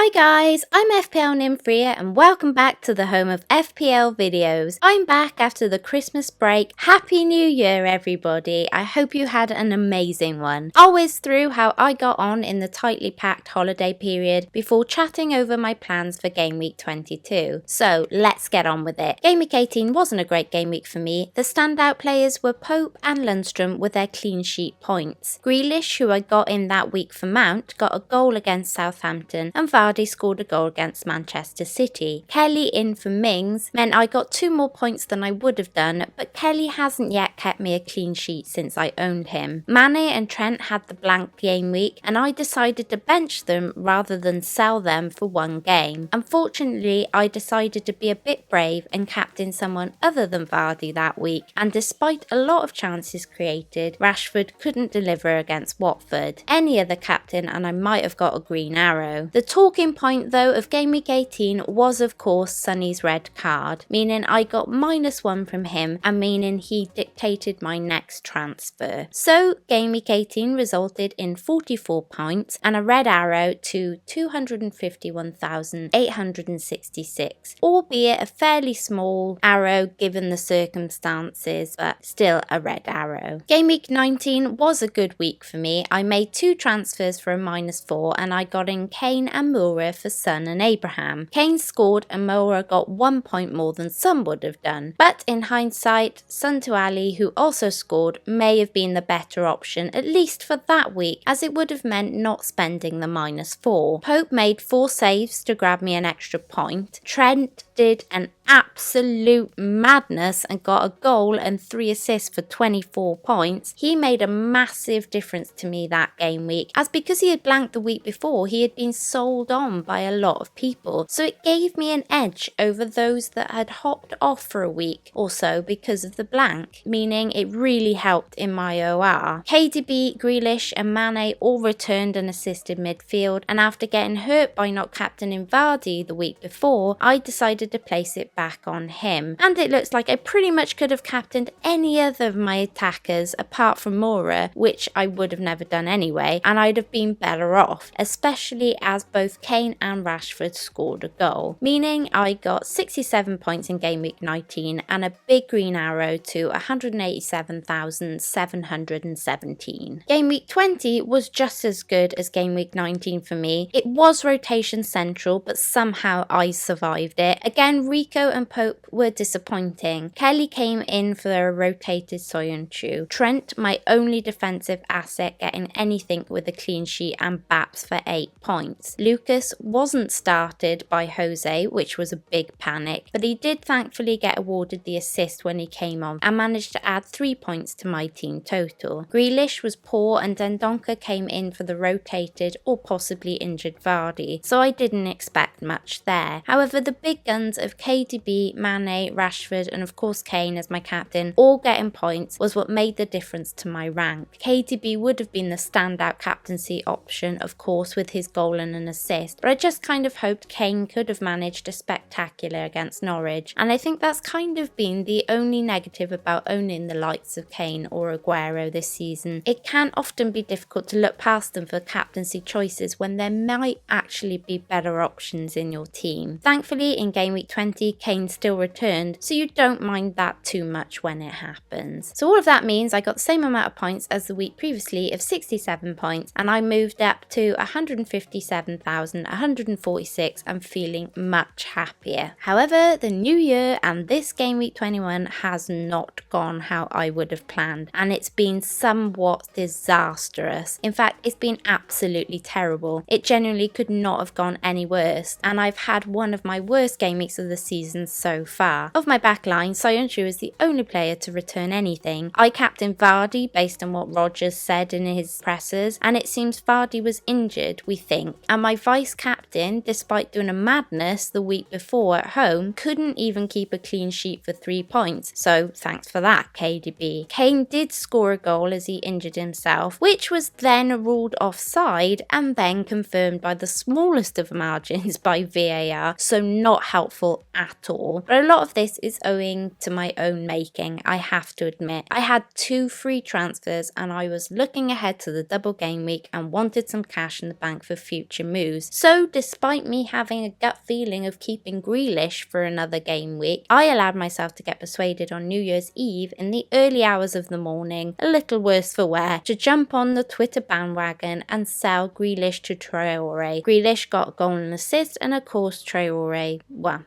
Hi guys, I'm FPL Nymfria and welcome back to the home of FPL videos. I'm back after the Christmas break. Happy New Year everybody. I hope you had an amazing one. I'll whiz through how I got on in the tightly packed holiday period before chatting over my plans for Game Week 22. So let's get on with it. Game Week 18 wasn't a great game week for me. The standout players were Pope and Lundstrom with their clean sheet points. Grealish, who I got in that week for Mount, got a goal against Southampton, and Vardy scored a goal against Manchester City. Kelly in for Mings meant I got 2 more points than I would have done, but Kelly hasn't yet kept me a clean sheet since I owned him. Mane and Trent had the blank game week and I decided to bench them rather than sell them for one game. Unfortunately, I decided to be a bit brave and captain someone other than Vardy that week, and despite a lot of chances created, Rashford couldn't deliver against Watford. Any other captain and I might have got a green arrow. The talking point though of Game Week 18 was of course Sonny's red card, meaning I got -1 from him and meaning he dictated my next transfer. So Game Week 18 resulted in 44 points and a red arrow to 251,866, albeit a fairly small arrow given the circumstances, but still a red arrow. Game Week 19 was a good week for me. I made 2 transfers for a -4 and I got in Kane and Moura for Son and Abraham. Kane scored and Moura got 1 point more than Son would have done, but in hindsight, Son to Ali, who also scored, may have been the better option, at least for that week, as it would have meant not spending the -4. Pope made 4 saves to grab me an extra point. Trent did an absolute madness and got a goal and 3 assists for 24 points. He made a massive difference to me that game week, as because he had blanked the week before, he had been sold on by a lot of people, so it gave me an edge over those that had hopped off for a week or so because of the blank, meaning it really helped in my OR. KDB, Grealish and Mane all returned and assisted midfield, and after getting hurt by not captaining Vardy the week before, I decided to place it back on him, and it looks like I pretty much could have captained any other of my attackers apart from Moura, which I would have never done anyway, and I'd have been better off, especially as both Kane and Rashford scored a goal, meaning I got 67 points in Game Week 19 and a big green arrow to 187,717. Game Week 20 was just as good as Game Week 19 for me. It was rotation central, but somehow I survived it. Again, Rico and Pope were disappointing. Kelly came in for a rotated Soyuncu. Trent, my only defensive asset, getting anything with a clean sheet, and Baps for 8 points. Lucas wasn't started by Jose, which was a big panic, but he did thankfully get awarded the assist when he came on and managed to add 3 points to my team total. Grealish was poor and Dendoncker came in for the rotated or possibly injured Vardy, so I didn't expect much there. However, the big guns of KDB, Mane, Rashford and of course Kane as my captain all getting points was what made the difference to my rank. KDB would have been the standout captaincy option, of course, with his goal and an assist, but I just kind of hoped Kane could have managed a spectacular against Norwich, and I think that's kind of been the only negative about owning the likes of Kane or Aguero this season. It can often be difficult to look past them for captaincy choices when there might actually be better options in your team. Thankfully, in Game Week 20, Kane still returned, so you don't mind that too much when it happens. So all of that means I got the same amount of points as the week previously of 67 points, and I moved up to 157,146 and feeling much happier. However, the new year and this Game Week 21 has not gone how I would have planned, and it's been somewhat disastrous. In fact, it's been absolutely terrible. It genuinely could not have gone any worse, and I've had one of my worst game weeks of the season so far. Of my backline, Soyuncu is the only player to return anything. I captained Vardy based on what Rodgers said in his pressers, and it seems Vardy was injured, we think, and my vice captain, despite doing a madness the week before at home, couldn't even keep a clean sheet for 3 points, so thanks for that, KDB. Kane did score a goal as he injured himself, which was then ruled offside and then confirmed by the smallest of margins by VAR, so not helpful helpful at all. But a lot of this is owing to my own making, I have to admit. I had 2 free transfers and I was looking ahead to the double game week and wanted some cash in the bank for future moves. So despite me having a gut feeling of keeping Grealish for another game week, I allowed myself to get persuaded on New Year's Eve in the early hours of the morning, a little worse for wear, to jump on the Twitter bandwagon and sell Grealish to Traore. Grealish got a goal and assist, and of course Traore, well,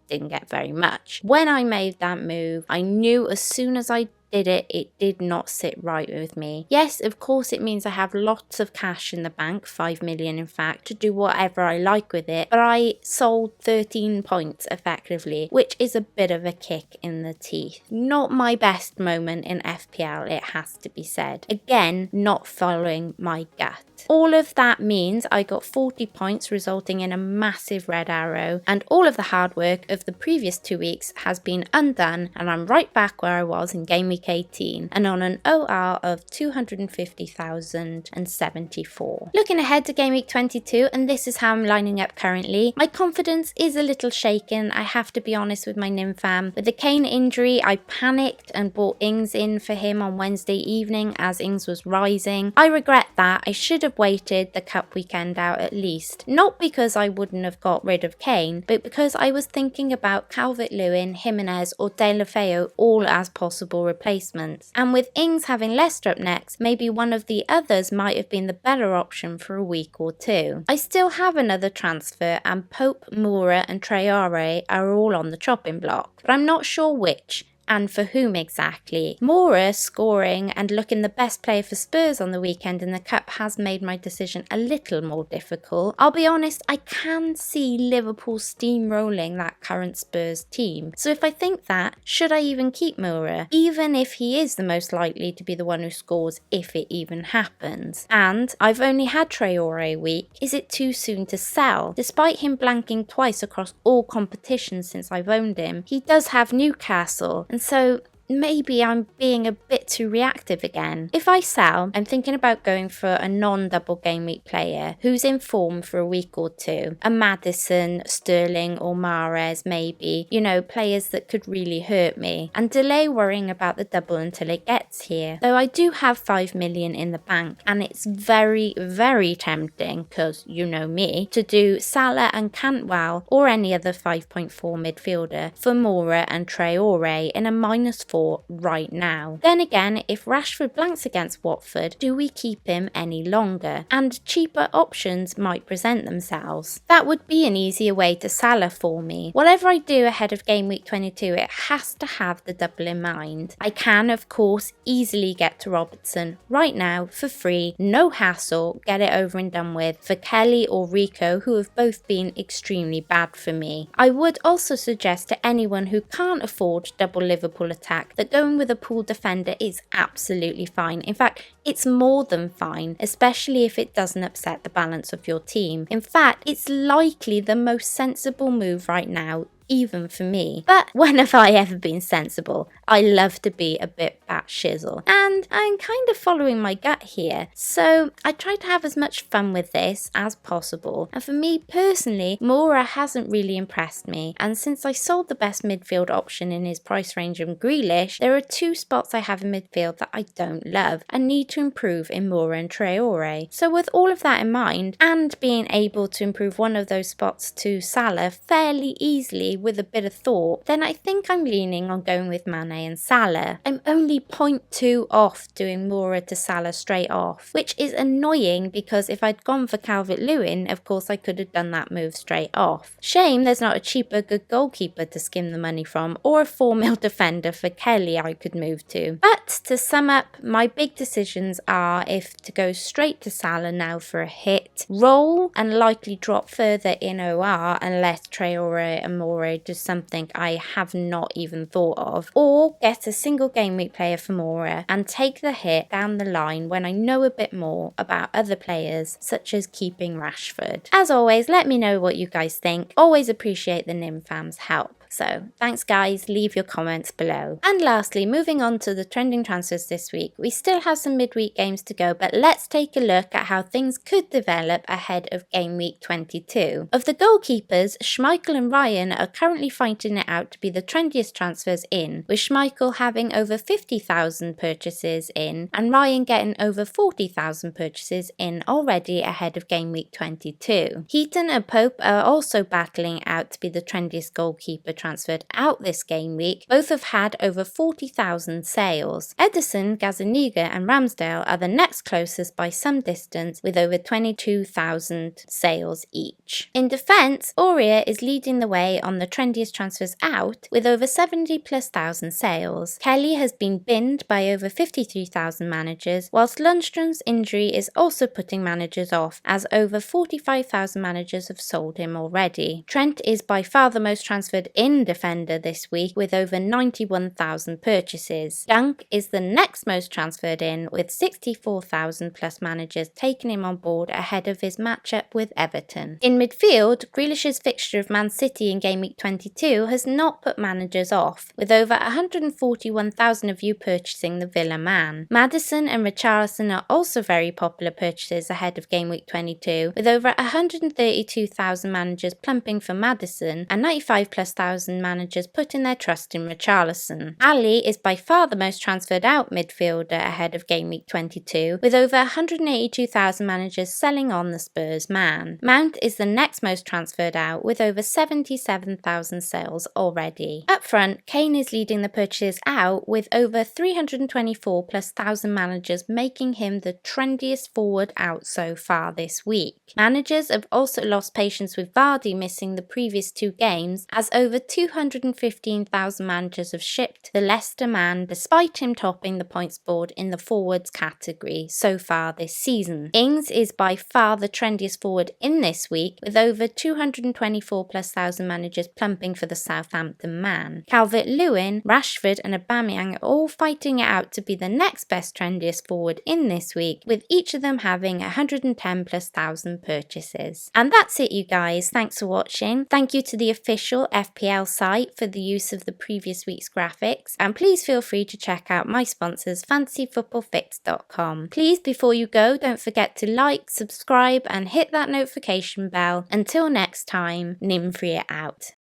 didn't get very much. When I made that move, I knew as soon as I did it did not sit right with me. Yes, of course it means I have lots of cash in the bank, 5 million in fact, to do whatever I like with it, but I sold 13 points effectively, which is a bit of a kick in the teeth. Not my best moment in FPL, it has to be said. Again, not following my gut. All of that means I got 40 points, resulting in a massive red arrow, and all of the hard work of the previous 2 weeks has been undone, and I'm right back where I was in Game Week 18 and on an OR of 250,074. Looking ahead to Game Week 22, and this is how I'm lining up currently, my confidence is a little shaken, I have to be honest with my Nymfam. With the Kane injury, I panicked and bought Ings in for him on Wednesday evening as Ings was rising. I regret that. I should have waited the cup weekend out at least. Not because I wouldn't have got rid of Kane, but because I was thinking about Calvert-Lewin, Jimenez or Deulofeu all as possible replacements. And with Ings having Leicester up next, maybe one of the others might have been the better option for a week or two. I still have another transfer and Pope, Moura and Traore are all on the chopping block, but I'm not sure which and for whom exactly. Moura scoring and looking the best player for Spurs on the weekend in the Cup has made my decision a little more difficult. I'll be honest, I can see Liverpool steamrolling that current Spurs team. So if I think that, should I even keep Moura? Even if he is the most likely to be the one who scores if it even happens. And I've only had Traore a week. Is it too soon to sell? Despite him blanking twice across all competitions since I've owned him, he does have Newcastle. And so maybe I'm being a bit too reactive again. If I sell, I'm thinking about going for a non-double game week player who's in form for a week or two. A Maddison, Sterling or Mahrez maybe. You know, players that could really hurt me. And delay worrying about the double until it gets here. Though I do have 5 million in the bank and it's very, very tempting, because you know me, to do Salah and Cantwell or any other 5.4 midfielder for Moura and Traore in a -4 right now. Then again, if Rashford blanks against Watford, do we keep him any longer? And cheaper options might present themselves. That would be an easier way to Salah for me. Whatever I do ahead of Game Week 22, it has to have the double in mind. I can, of course, easily get to Robertson right now for free, no hassle, get it over and done with, for Kelly or Rico, who have both been extremely bad for me. I would also suggest to anyone who can't afford double Liverpool attack that going with a pool defender is absolutely fine. In fact, it's more than fine, especially if it doesn't upset the balance of your team. In fact, it's likely the most sensible move right now, even for me. But when have I ever been sensible? I love to be a bit bat-shizzle. And I'm kind of following my gut here. So I try to have as much fun with this as possible. And for me personally, Moura hasn't really impressed me. And since I sold the best midfield option in his price range of Grealish, there are 2 spots I have in midfield that I don't love and need to improve in Moura and Traore. So with all of that in mind, and being able to improve one of those spots to Salah fairly easily with a bit of thought, then I think I'm leaning on going with Mane and Salah. I'm only 0.2 off doing Moura to Salah straight off, which is annoying because if I'd gone for Calvert-Lewin, of course I could have done that move straight off. Shame there's not a cheaper good goalkeeper to skim the money from, or a 4 mil defender for Kelly I could move to. But to sum up, my big decisions are if to go straight to Salah now for a hit, roll and likely drop further in OR unless Traore and Moura do something I have not even thought of, or get a single game week player for Moura and take the hit down the line when I know a bit more about other players, such as keeping Rashford. As always, let me know what you guys think. Always appreciate the Nymfam's help. So thanks guys, leave your comments below. And lastly, moving on to the trending transfers this week, we still have some midweek games to go, but let's take a look at how things could develop ahead of Game Week 22. Of the goalkeepers, Schmeichel and Ryan are currently fighting it out to be the trendiest transfers in, with Schmeichel having over 50,000 purchases in and Ryan getting over 40,000 purchases in already ahead of Game Week 22. Heaton and Pope are also battling out to be the trendiest goalkeeper transferred out this game week. Both have had over 40,000 sales. Edison, Gazaniga and Ramsdale are the next closest by some distance with over 22,000 sales each. In defence, Aurier is leading the way on the trendiest transfers out with over 70,000+ sales. Kelly has been binned by over 53,000 managers, whilst Lundstrom's injury is also putting managers off as over 45,000 managers have sold him already. Trent is by far the most transferred in defender this week with over 91,000 purchases. Dunk is the next most transferred in with 64,000+ managers taking him on board ahead of his matchup with Everton. In midfield, Grealish's fixture of Man City in Game Week 22 has not put managers off, with over 141,000 of you purchasing the Villa man. Maddison and Richarlison are also very popular purchases ahead of Game Week 22, with over 132,000 managers plumping for Maddison and 95,000+ managers putting their trust in Richarlison. Ali is by far the most transferred out midfielder ahead of Game Week 22, with over 182,000 managers selling on the Spurs man. Mount is the next most transferred out with over 77,000 sales already. Up front, Kane is leading the purchases out with over 324,000+ managers, making him the trendiest forward out so far this week. Managers have also lost patience with Vardy missing the previous two games, as over 215,000 managers have shipped the Leicester man despite him topping the points board in the forwards category so far this season. Ings is by far the trendiest forward in this week, with over 224,000+ managers plumping for the Southampton man. Calvert-Lewin, Rashford and Aubameyang are all fighting it out to be the next best trendiest forward in this week, with each of them having 110,000+ purchases. And that's it you guys, thanks for watching. Thank you to the official FPL site for the use of the previous week's graphics, and please feel free to check out my sponsors fantasyfootballfix.com. Please, before you go, don't forget to like, subscribe and hit that notification bell. Until next time, Nymfria out.